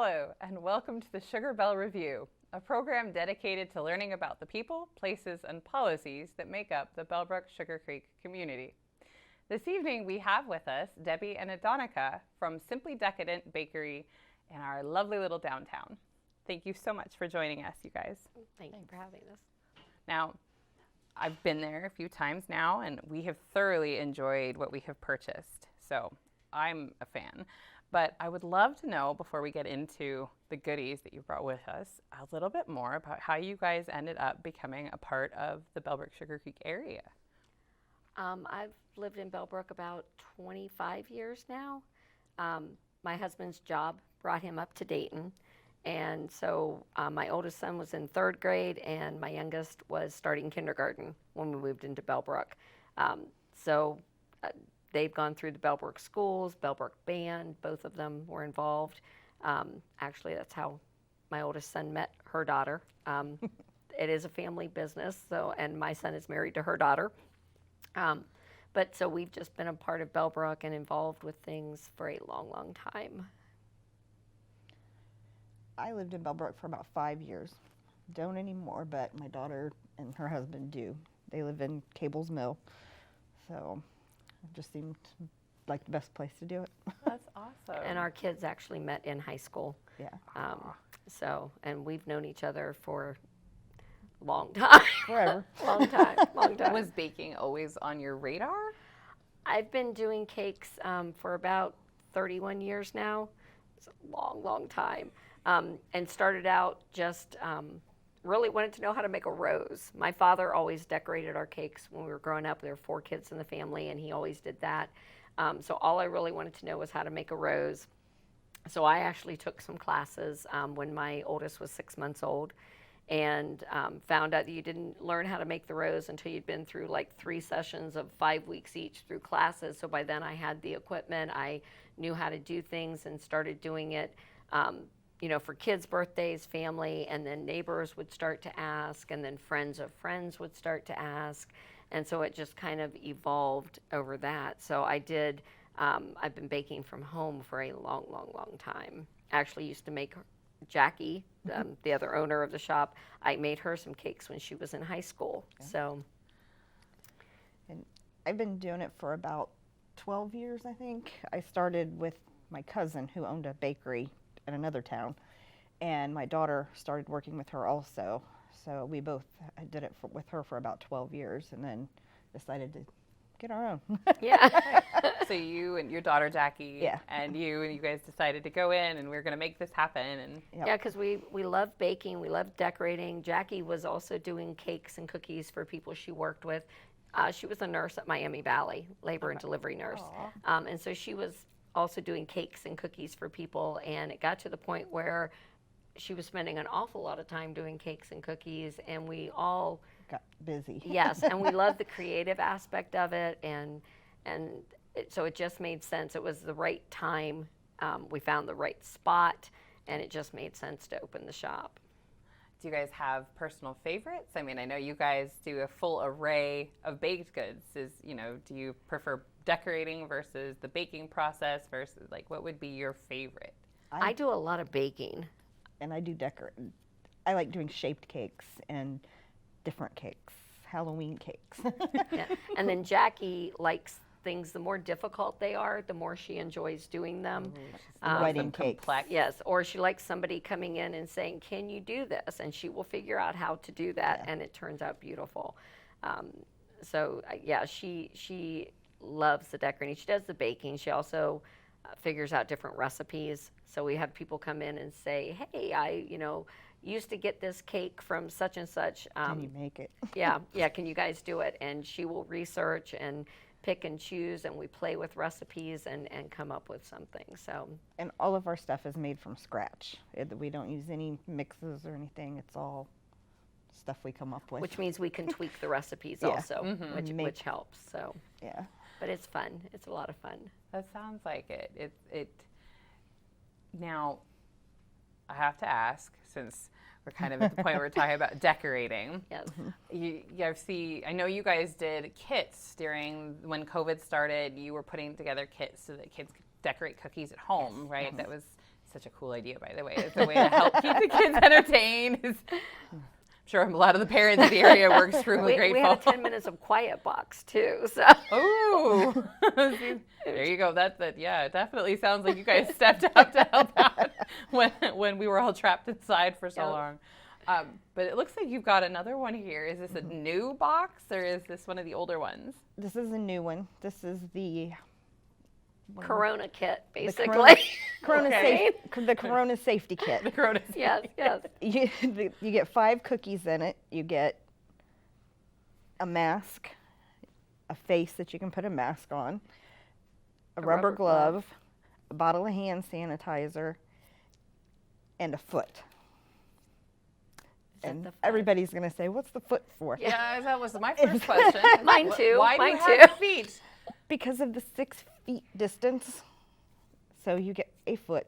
Hello, and welcome to the Sugar Bell Review, a program dedicated to learning about the people, places, and policies that make up the Bellbrook Sugar Creek community. This evening we have with us Debby and Adonica from Simply Decadent Bakery in our lovely little downtown. Thank you so much for joining us, you guys. Thank you for having us. Now, I've been there a few times now, and we have thoroughly enjoyed what we have purchased, so I'm a fan. But I would love to know, before we get into the goodies that you brought with us, a little bit more about how you guys ended up becoming a part of the Bellbrook Sugar Creek area. I've lived in Bellbrook about 25 years now. My husband's job brought him up to Dayton. And so my oldest son was in 3rd grade, and my youngest was starting kindergarten when we moved into Bellbrook. They've gone through the Bellbrook schools, Bellbrook band, both of them were involved. Actually, that's how my oldest son met her daughter. It is a family business, and my son is married to her daughter. So we've just been a part of Bellbrook and involved with things for a long, long time. I lived in Bellbrook for about 5 years. Don't anymore, but my daughter and her husband do. They live in Cable's Mill, so it just seemed like the best place to do it. That's awesome. And our kids actually met in high school. Yeah. And we've known each other for a long time. Forever. Long time. Was baking always on your radar? I've been doing cakes for about 31 years now. It's a long, long time. And started out just really wanted to know how to make a rose. My father always decorated our cakes when we were growing up. There were 4 kids in the family, and he always did that. So all I really wanted to know was how to make a rose. So I actually took some classes when my oldest was 6 months old, and found out that you didn't learn how to make the rose until you'd been through like 3 sessions of 5 weeks each through classes. So by then I had the equipment, I knew how to do things, and started doing it for kids' birthdays, family, and then neighbors would start to ask, and then friends of friends would start to ask. And so it just kind of evolved over that. So I've been baking from home for a long, long, long time. I actually used to make Jackie, the other owner of the shop, I made her some cakes when she was in high school. Okay. So. And I've been doing it for about 12 years, I think. I started with my cousin who owned a bakery in another town, and my daughter started working with her also. So we both did it with her for about 12 years, and then decided to get our own. Yeah. So you and your daughter Jackie, Yeah. and you guys decided to go in, and we're going to make this happen. And Yep. Yeah, because we love baking, we love decorating. Jackie was also doing cakes and cookies for people she worked with. She was a nurse at Miami Valley, labor and delivery nurse. And so she was also doing cakes and cookies for people, and it got to the point where she was spending an awful lot of time doing cakes and cookies, and we all Got busy. yes, and we love the creative aspect of it, so it just made sense. It was the right time. We found the right spot, and it just made sense to open the shop. do you guys have personal favorites? I mean, I know you guys do a full array of baked goods. Do you prefer decorating versus the baking process versus, what would be your favorite? I do a lot of baking. And I do decorate. I like doing shaped cakes and different cakes, Halloween cakes. Yeah. And then Jackie likes things, the more difficult they are, the more she enjoys doing them. Wedding cakes. Complex. Yes, or she likes somebody coming in and saying, can you do this? And she will figure out how to do that, Yeah. and it turns out beautiful. She loves the decorating. She does the baking. She also figures out different recipes. So we have people come in and say, hey, I used to get this cake from such and such. Can you make it? yeah, can you guys do it? And she will research and pick and choose, and we play with recipes and come up with something. So. And all of our stuff is made from scratch. We don't use any mixes or anything. It's all stuff we come up with. Which means we can tweak the recipes Yeah. also, Mm-hmm. which helps. So. Yeah. But it's fun. It's a lot of fun. That sounds like it. Now, I have to ask, since we're kind of at the point where we're talking about decorating. Yes. I know you guys did kits when COVID started. You were putting together kits so that kids could decorate cookies at home, right? Yes. That was Such a cool idea, by the way. It's a way to help keep the kids entertained. I'm sure a lot of the parents in the area were extremely grateful. We had a 10 minutes of quiet box too. So. Ooh, there you go. Yeah, it definitely sounds like you guys stepped up to help out when we were all trapped inside for so long. But it looks like you've got another one here. Is this a new box or is this one of the older ones? This is a new one. This is the Corona kit, basically. The Corona safety kit. The Corona Yes, yes. You get 5 cookies in it. You get a mask, a face that you can put a mask on, a rubber glove, a bottle of hand sanitizer, and a foot. And everybody's going to say, what's the foot for? Yeah, that was my first question. Mine too. Why do Mine you have feet? Because of the 6 feet distance. So you get a foot.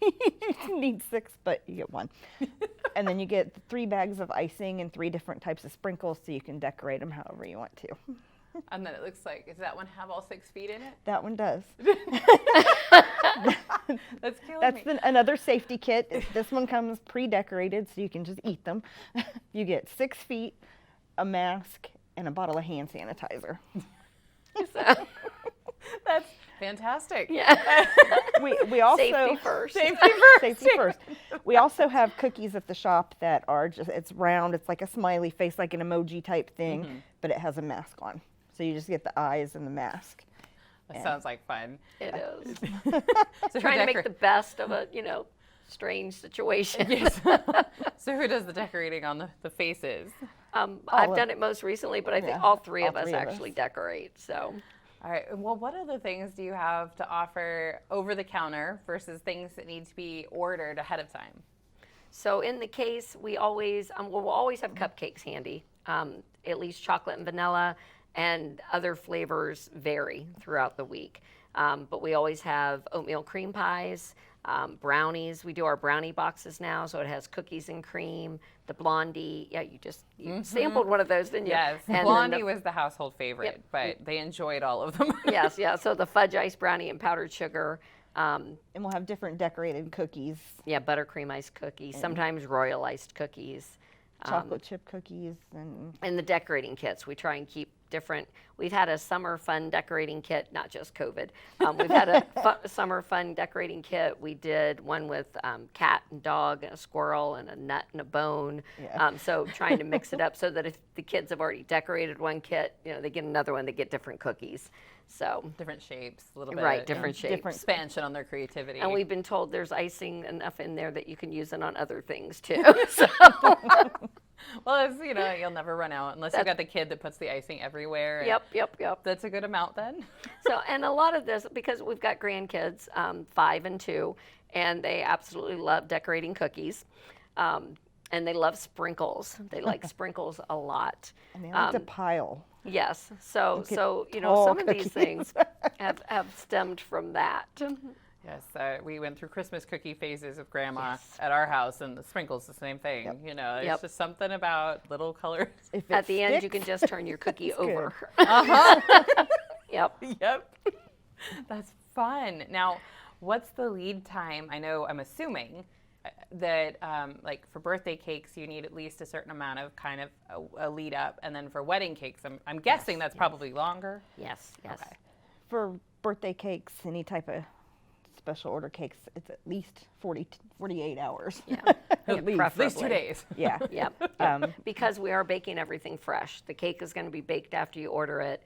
You need 6, but you get 1. And then you get 3 bags of icing and 3 different types of sprinkles so you can decorate them however you want to. And then it looks like, does that one have all 6 feet in it? That one does. That's killing That's me. another safety kit. This one comes pre-decorated so you can just eat them. You get 6 feet, a mask, and a bottle of hand sanitizer. That's fantastic. Yeah. We also Safety first. Safety first. Safety first. We also have cookies at the shop that are it's round. It's like a smiley face, like an emoji type thing, but it has a mask on. So you just get the eyes and the mask. That sounds like fun. It is. So Trying to make the best of a, strange situation. Yes. So who does the decorating on the faces? I've done it most recently, but I think all three of us actually decorate. So. All right. Well, what other things do you have to offer over the counter versus things that need to be ordered ahead of time? So in the case, we'll always have cupcakes handy, at least chocolate and vanilla, and other flavors vary throughout the week. But we always have oatmeal cream pies, brownies. We do our brownie boxes now, so it has cookies and cream, the blondie. Yeah, you sampled one of those, didn't you? Yes, And blondie was the household favorite, but they enjoyed all of them. Yes, yeah. So the fudge ice brownie and powdered sugar. And we'll have different decorated cookies. Yeah, buttercream iced cookies, sometimes royal iced cookies. Chocolate chip cookies. And the decorating kits, we try and keep different. We've had a summer fun decorating kit, not just COVID. We've had a summer fun decorating kit. We did one with cat and dog and a squirrel and a nut and a bone. Yeah. So trying to mix it up so that if the kids have already decorated one kit, they get another one, they get different cookies. So different shapes, a little bit. Right, different shapes. Different expansion on their creativity. And we've been told there's icing enough in there that you can use it on other things too. So. Well, it's, you'll never run out unless you've got the kid that puts the icing everywhere. Yep. That's a good amount then. So, and a lot of this, because we've got grandkids, 5 and 2, and they absolutely love decorating cookies. And they love sprinkles. They like sprinkles a lot. And they like to pile. Yes. So tall some of cookies. these things have stemmed from that. Yes, we went through Christmas cookie phases with Grandma at our house, and the sprinkles, the same thing. Yep. It's just something about little colors. At the end, you can just turn your cookie over. Yep. Yep. That's fun. Now, what's the lead time? I'm assuming that like for birthday cakes, you need at least a certain amount of kind of a lead up, and then for wedding cakes, I'm guessing that's probably longer. Yes. Okay. For birthday cakes, any type of special order cakes, it's at least 48 hours. Yeah. At least. At least 2 days. Yeah. Yep. Because we are baking everything fresh. The cake is going to be baked after you order it.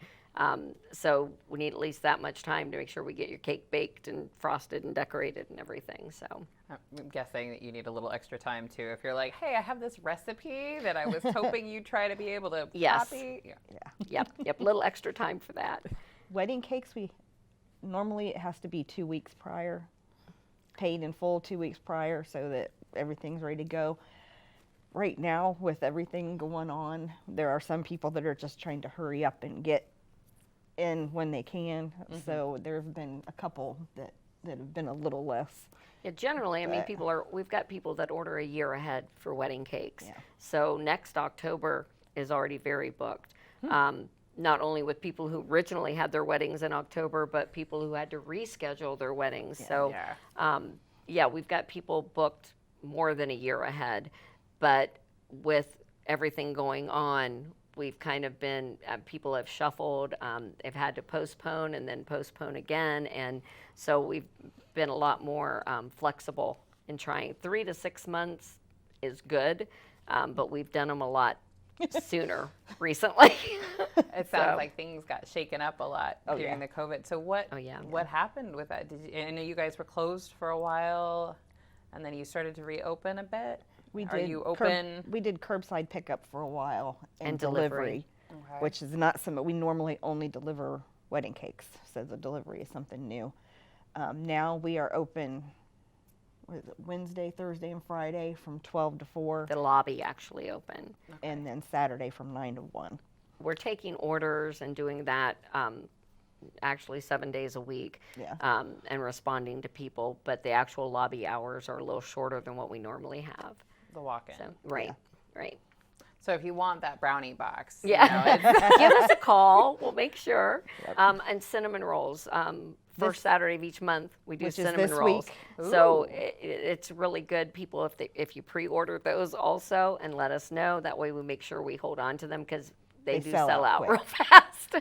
So we need at least that much time to make sure we get your cake baked and frosted and decorated and everything. So I'm guessing that you need a little extra time too. If you're like, hey, I have this recipe that I was hoping you'd try to be able to copy. Yeah. Yep. A little extra time for that. Wedding cakes, normally it has to be 2 weeks prior, paid in full 2 weeks prior, so that everything's ready to go. Right now, with everything going on, there are some people that are just trying to hurry up and get in when they can. So there have been a couple that have been a little less. Yeah, generally, we've got people that order a year ahead for wedding cakes. Yeah. So next October is already very booked. Not only with people who originally had their weddings in October, but people who had to reschedule their weddings. So, yeah, we've got people booked more than a year ahead, but with everything going on, we've kind of been, people have shuffled, they've had to postpone and then postpone again, and so we've been a lot more flexible in trying. 3 to 6 months is good, but we've done them a lot sooner recently. It sounds like things got shaken up a lot during yeah. the COVID. So what happened with that? I know you guys were closed for a while, and then you started to reopen a bit. Are you open? We did curbside pickup for a while And delivery. Okay. which is not something we normally only deliver wedding cakes. So the delivery is something new. Now we are open. What is it, Wednesday, Thursday, and Friday from 12 to 4, The lobby actually open. and then Saturday from 9 to 1. We're taking orders and doing that actually 7 days a week, Yeah. and responding to people, but the actual lobby hours are a little shorter than what we normally have. The walk-in. So, right, Yeah. right. So if you want that brownie box, Yeah. you know, it's Give us a call. We'll make sure. And cinnamon rolls. First Saturday of each month, we do which is cinnamon this rolls. week. So Ooh. it's really good. People, if you pre-order those also, and let us know. That way we make sure we hold on to them because they do sell out quick. real fast.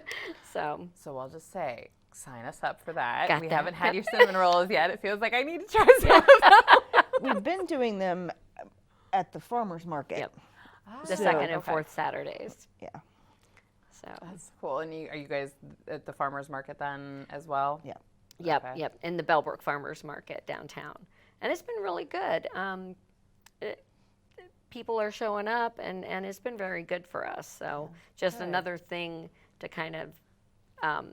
So So I'll just say, sign us up for that. Got We that. haven't had your cinnamon rolls yet. It feels like I need to try some of them. We've been doing them at the farmers market. Yep. the So- second and okay. fourth Saturdays. Yeah. So That's cool. And are you guys at the farmers market then as well? Yeah. yep, Okay. yep. In the Bellbrook Farmers Market downtown, and it's been really good. People are showing up, and it's been very good for us. So just Good. another thing to kind of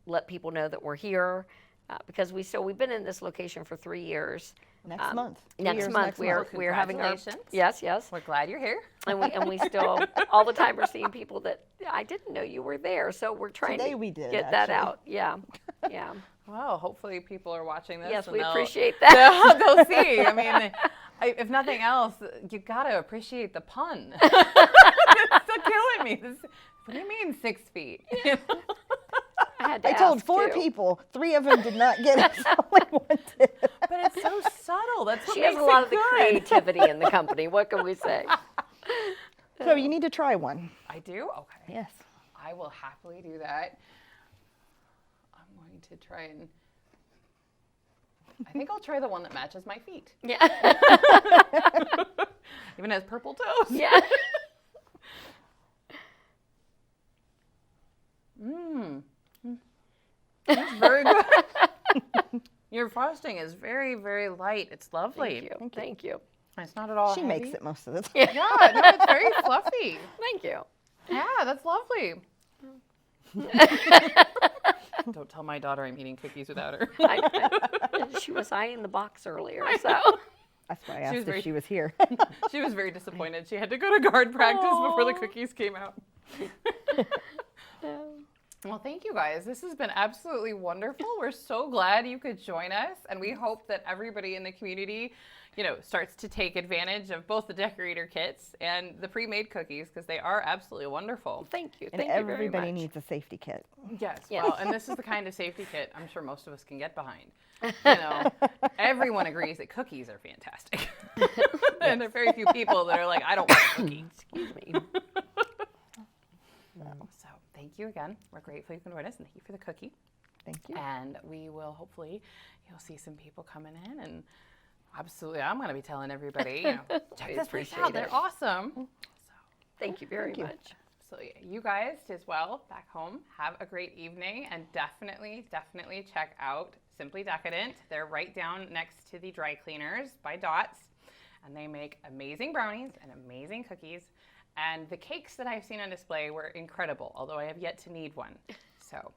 let people know that we're here, because we've been in this location for 3 years. Next month. 3 Next years month next we're month. we're having our Congratulations. yes, We're glad you're here. and we still all the time we're seeing people that I didn't know you were there. So we're trying Today to we did, get that actually. out. Yeah, yeah. Well, hopefully people are watching this. Yes, and we they'll- appreciate that. They'll see. I mean, if nothing else, you gotta appreciate the pun. It's still killing me. What do you mean 6 feet? I had to I told ask, 4 too. people. 3 of them did not get it. Only one did. But it's so subtle. That's what She makes has a lot it of the good. creativity in the company. What can we say? So you need to try one. I do? Okay. Yes. I will happily do that. I'm going to try and. I think I'll try the one that matches my feet. Yeah, Even has purple toes. yeah. Mmm. That's very good. Your frosting is very, very light. It's lovely. Thank you. Thank you. Oh, It's not at all She heavy. makes it most of the time. Yeah. Yeah, no, it's very fluffy. Thank you. Yeah, that's lovely. Don't tell my daughter I'm eating cookies without her. She was eyeing the box earlier, so. That's why I She was asked very- if she was here. She was very disappointed. She had to go to guard practice before the cookies came out. Well, thank you guys. This has been absolutely wonderful. We're so glad you could join us, and we hope that everybody in the community, starts to take advantage of both the decorator kits and the pre-made cookies because they are absolutely wonderful. Thank you. And Thank you very everybody much. needs a safety kit. Yes. Yes. Well, and this is the kind of safety kit I'm sure most of us can get behind. Everyone agrees that cookies are fantastic. And there are very few people that are like, I don't want a cookie. Excuse me. So thank you again. We're grateful you can join us, and thank you for the cookie. Thank you. And we will hopefully, you'll see some people coming in, and absolutely, I'm going to be telling everybody, check We this place appreciate out. They're it. awesome. So, Thank you very you. much. so yeah, you guys as well back home, have a great evening, and definitely check out Simply Decadent. They're right down next to the dry cleaners by Dots, and they make amazing brownies and amazing cookies. And the cakes that I've seen on display were incredible, although I have yet to need one. So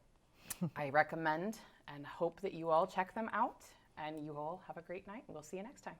I recommend and hope that you all check them out, and you all have a great night. We'll see you next time.